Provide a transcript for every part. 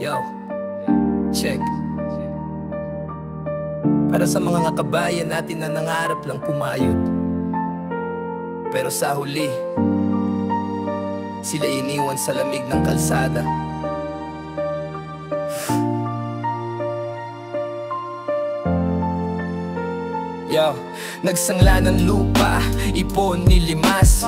Yo, check. Para sa mga kabayan natin na nangarap lang pumayot, pero sa huli sila iniwan sa lamig ng kalsada. Yo, nagsangla ng lupa, ipon nilimas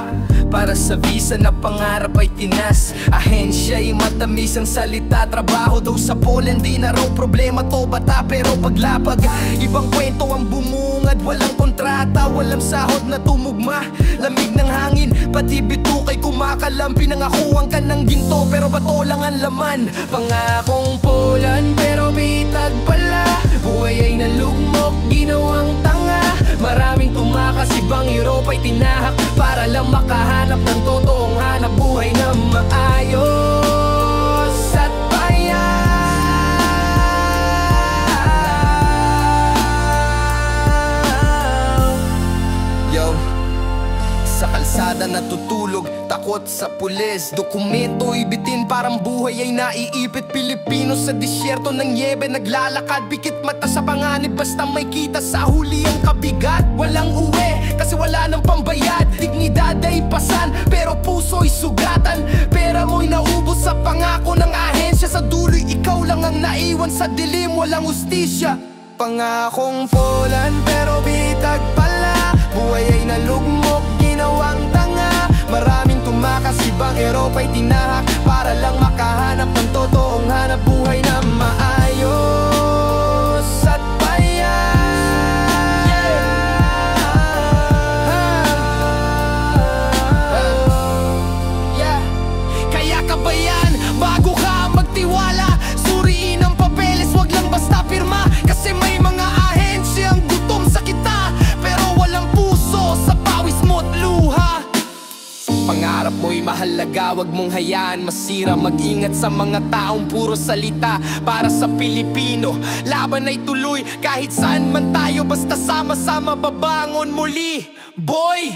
para sa visa na pangarap ay tinas. Ahensya ay matamis ang salita, trabaho daw sa Poland, di na raw problema to bata. Pero paglapag, ibang kwento ang bumungad. Walang kontrata, walang sahod na tumugma. Lamig ng hangin, pati bitukay kumakalam. Pinangakuhan ka ng ginto, pero bato lang ang laman. Pangakong Poland, pero bitag pala. Buhay ay nalugmok, ginawang tanga. Maraming tumakas, ibang Europa'y tinahak para lang makahanap ng totoong hanap buhay na maayos at payaw. Yo, sa kalsada natutulog, takot sa pulis. Dokumento ibitin, parang buhay ay naiipit. Pilipino sa disyerto ng niebe naglalakad, pikit mata sa panganib, basta may kita sa huli ang kabigat. Walang uwi kasi wala nang pambayad. Dignidad ay pasan pero puso'y sugatan. Pera mo'y naubos sa pangako ng ahensya. Sa dulo'y ikaw lang ang naiwan sa dilim, walang ustisya. Pangakong Poland pero bitag pala. Buhay ay nalugmok, ginawang tanga. Maraming tumakas, ibang Europa'y tinahak para lang makahanap ng totoong hanap buhay na maayos at payaw. Kaya kabayan, bago ka magtiwala, suriin ang papeles, wag lang basta pirma. Kasi may mga ahensyang gutom sa kita, pero walang puso sa pawis mo't luha. Pangarap mo'y mahalaga, wag mong hayaan masira. Mag-ingat sa mga taong puro salita. Para sa Pilipino, laban ay tuloy. Kahit saan man tayo, basta sama-sama babangon muli. Boy!